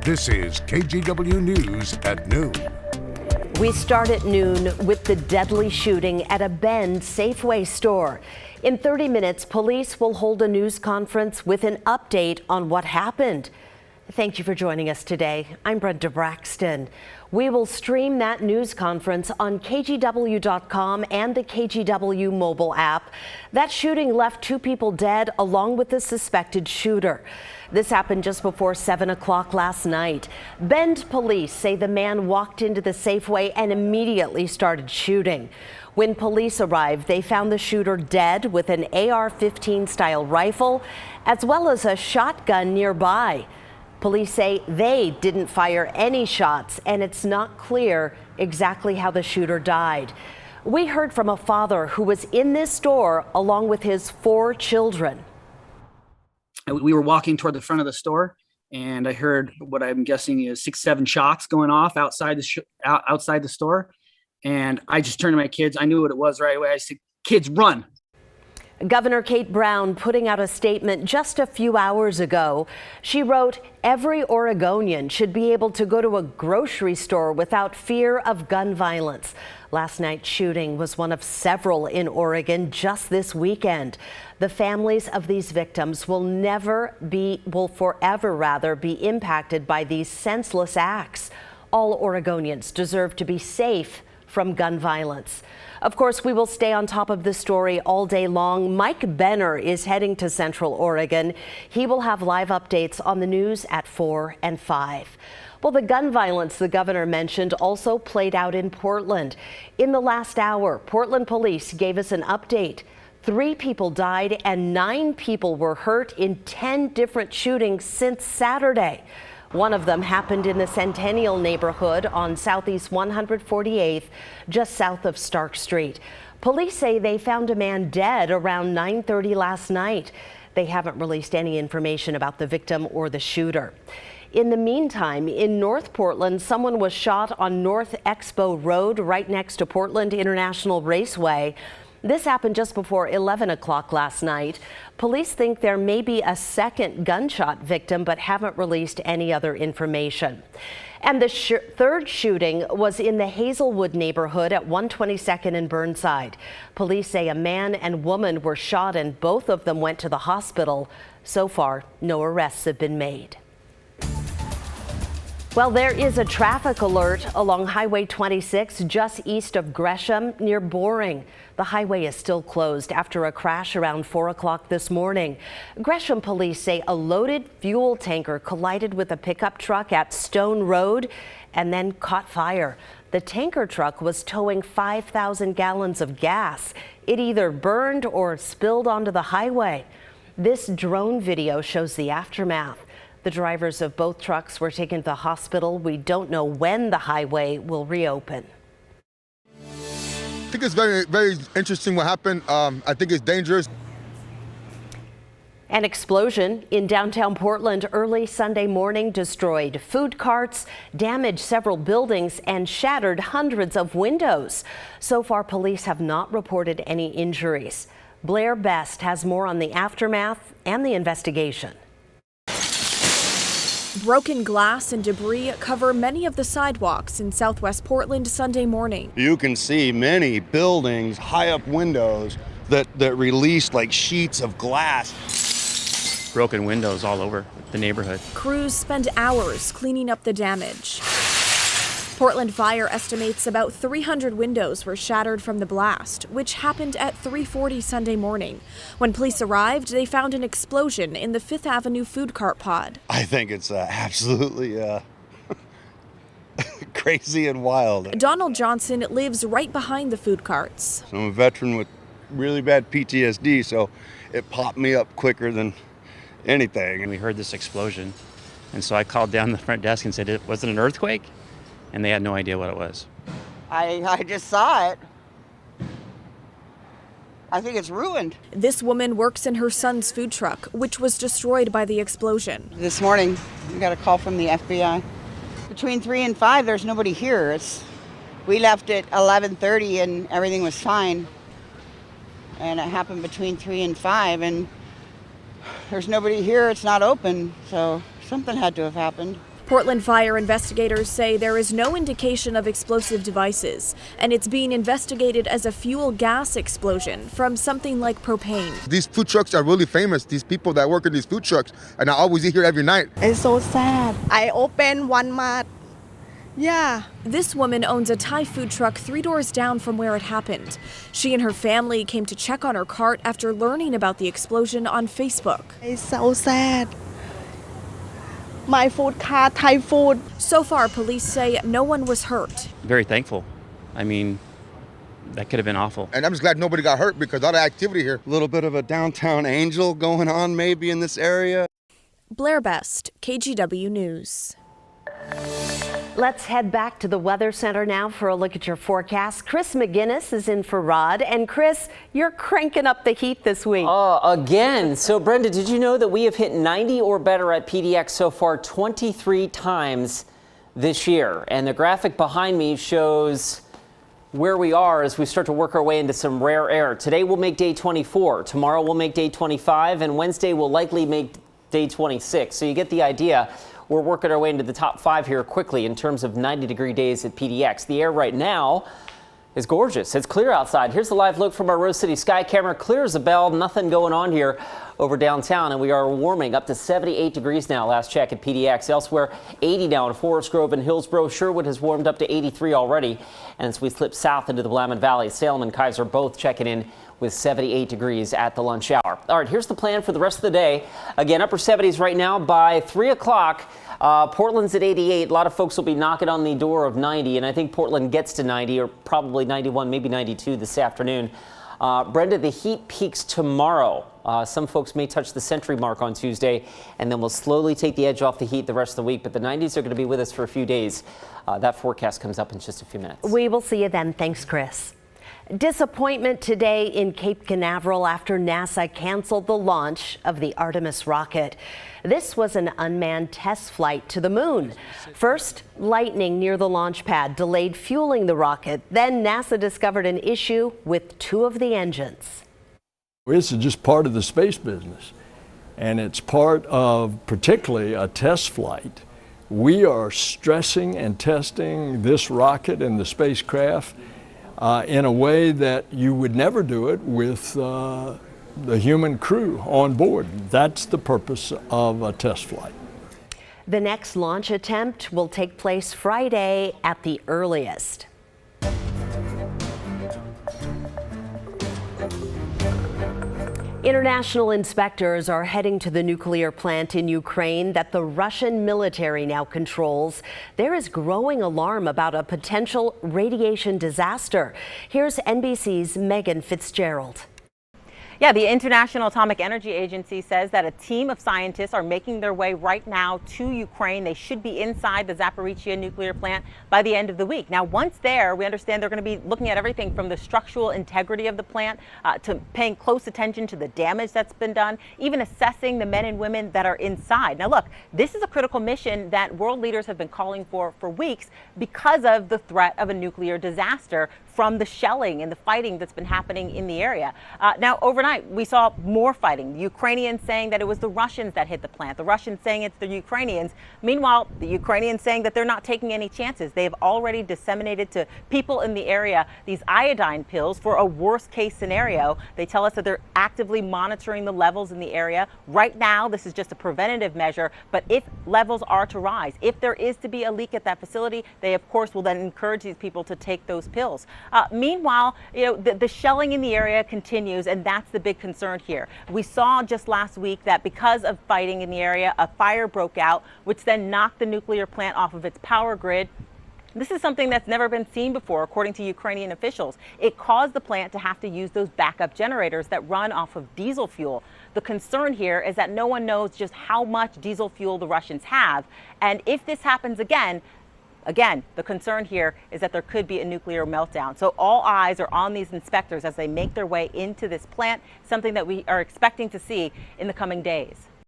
This is KGW News at noon. We start at noon with the deadly shooting at a Bend Safeway store. In 30 minutes, police will hold a news conference with an update on what happened. Thank you for joining us today. I'm Brenda Braxton. We will stream that news conference on KGW.com and the KGW mobile app. That shooting left 2 people dead along with the suspected shooter. This happened just before 7 o'clock last night. Bend police say the man walked into the Safeway and immediately started shooting. When police arrived, they found the shooter dead with an AR-15 style rifle, as well as a shotgun nearby. Police say they didn't fire any shots, and it's not clear exactly how the shooter died. We heard from a father who was in this store along with his 4 children. We were walking toward the front of the store, and I heard what I'm guessing is 6-7 shots going off outside the store. And I just turned to my kids. I knew what it was right away. I said, "Kids, run." Governor Kate Brown putting out a statement just a few hours ago. She wrote, "Every Oregonian should be able to go to a grocery store without fear of gun violence." Last night's shooting was one of several in Oregon just this weekend. The families of these victims will forever be impacted by these senseless acts. All Oregonians deserve to be safe from gun violence. Of course, we will stay on top of this story all day long. Mike Benner is heading to Central Oregon. He will have live updates on the news at 4 and 5. Well, the gun violence the governor mentioned also played out in Portland. In the last hour, Portland police gave us an update. 3 people died and 9 people were hurt in 10 different shootings since Saturday. One of them happened in the Centennial neighborhood on Southeast 148th, just south of Stark Street. Police say they found a man dead around 9:30 last night. They haven't released any information about the victim or the shooter. In the meantime, in North Portland, someone was shot on North Expo Road right next to Portland International Raceway. This happened just before 11 o'clock last night. Police think there may be a second gunshot victim, but haven't released any other information. And the third shooting was in the Hazelwood neighborhood at 122nd and Burnside. Police say a man and woman were shot and both of them went to the hospital. So far, no arrests have been made. Well, there is a traffic alert along Highway 26 just east of Gresham near Boring. The highway is still closed after a crash around 4 o'clock this morning. Gresham police say a loaded fuel tanker collided with a pickup truck at Stone Road and then caught fire. The tanker truck was towing 5,000 gallons of gas. It either burned or spilled onto the highway. This drone video shows the aftermath. The drivers of both trucks were taken to the hospital. We don't know when the highway will reopen. I think it's very, very interesting what happened. I think it's dangerous. An explosion in downtown Portland early Sunday morning destroyed food carts, damaged several buildings, and shattered hundreds of windows. So far, police have not reported any injuries. Blair Best has more on the aftermath and the investigation. Broken glass and debris cover many of the sidewalks in southwest Portland Sunday morning. You can see many buildings, high up windows that released like sheets of glass. Broken windows all over the neighborhood. Crews spend hours cleaning up the damage. Portland Fire estimates about 300 windows were shattered from the blast, which happened at 3:40 Sunday morning. When police arrived, they found an explosion in the 5th Avenue food cart pod. I think it's absolutely crazy and wild. Donald Johnson lives right behind the food carts. I'm a veteran with really bad PTSD, so it popped me up quicker than anything. And we heard this explosion, and so I called down the front desk and said, "Was it an earthquake?" And they had no idea what it was. I just saw it. I think it's ruined. This woman works in her son's food truck, which was destroyed by the explosion. This morning, we got a call from the FBI. Between 3 and 5, there's nobody here. We left at 11:30 and everything was fine. And it happened between 3 and 5, and there's nobody here. It's not open, so something had to have happened. Portland fire investigators say there is no indication of explosive devices, and it's being investigated as a fuel gas explosion from something like propane. These food trucks are really famous, these people that work in these food trucks, and I always eat here every night. It's so sad. I opened one month. Yeah. This woman owns a Thai food truck 3 doors down from where it happened. She and her family came to check on her cart after learning about the explosion on Facebook. It's so sad. My food car, Thai food. So far, police say no one was hurt. Very thankful. I mean, that could have been awful. And I'm just glad nobody got hurt because all the activity here. A little bit of a downtown angel going on maybe in this area. Blair Best, KGW News. Let's head back to the Weather Center now for a look at your forecast. Chris McGinnis is in for Rod. And Chris, you're cranking up the heat this week. Again. So Brenda, did you know that we have hit 90 or better at PDX so far 23 times this year? And the graphic behind me shows where we are as we start to work our way into some rare air. Today we'll make day 24. Tomorrow we'll make day 25. And Wednesday we'll likely make day 26. So you get the idea. We're working our way into the top 5 here quickly in terms of 90-degree days at PDX. The air right now is gorgeous. It's clear outside. Here's the live look from our Rose City Sky camera. Clear as a bell. Nothing going on here over downtown. And we are warming up to 78 degrees now. Last check at PDX. Elsewhere, 80 now in Forest Grove and Hillsborough. Sherwood has warmed up to 83 already. And as we slip south into the Willamette Valley, Salem and Kaiser both checking in with 78 degrees at the lunch hour. All right, here's the plan for the rest of the day. Again, upper 70s right now. By 3 o'clock, Portland's at 88. A lot of folks will be knocking on the door of 90, and I think Portland gets to 90 or probably 91, maybe 92 this afternoon. Brenda, the heat peaks tomorrow. Some folks may touch the century mark on Tuesday, and then we'll slowly take the edge off the heat the rest of the week. But the 90s are going to be with us for a few days. That forecast comes up in just a few minutes. We will see you then. Thanks, Chris. Disappointment today in Cape Canaveral after NASA canceled the launch of the Artemis rocket. This was an unmanned test flight to the moon. First, lightning near the launch pad delayed fueling the rocket. Then NASA discovered an issue with 2 of the engines. This is just part of the space business, and it's part of particularly a test flight. We are stressing and testing this rocket and the spacecraft in a way that you would never do it with the human crew on board. That's the purpose of a test flight. The next launch attempt will take place Friday at the earliest. International inspectors are heading to the nuclear plant in Ukraine that the Russian military now controls. There is growing alarm about a potential radiation disaster. Here's NBC's Megan Fitzgerald. Yeah, the International Atomic Energy Agency says that a team of scientists are making their way right now to Ukraine. They should be inside the Zaporizhzhia nuclear plant by the end of the week. Now, once there, we understand they're going to be looking at everything from the structural integrity of the plant to paying close attention to the damage that's been done, even assessing the men and women that are inside. Now, look, this is a critical mission that world leaders have been calling for weeks because of the threat of a nuclear disaster from the shelling and the fighting that's been happening in the area. Now, overnight, we saw more fighting. The Ukrainians saying that it was the Russians that hit the plant. The Russians saying it's the Ukrainians. Meanwhile, the Ukrainians saying that they're not taking any chances. They have already disseminated to people in the area these iodine pills for a worst case scenario. They tell us that they're actively monitoring the levels in the area. Right now, this is just a preventative measure, but if levels are to rise, if there is to be a leak at that facility, they of course will then encourage these people to take those pills. Meanwhile, the shelling in the area continues, and that's the big concern here. We saw just last week that because of fighting in the area, a fire broke out, which then knocked the nuclear plant off of its power grid. This is something that's never been seen before, according to Ukrainian officials. It caused the plant to have to use those backup generators that run off of diesel fuel. The concern here is that no one knows just how much diesel fuel the Russians have, and if this happens again, the concern here is that there could be a nuclear meltdown. So all eyes are on these inspectors as they make their way into this plant, something that we are expecting to see in the coming days.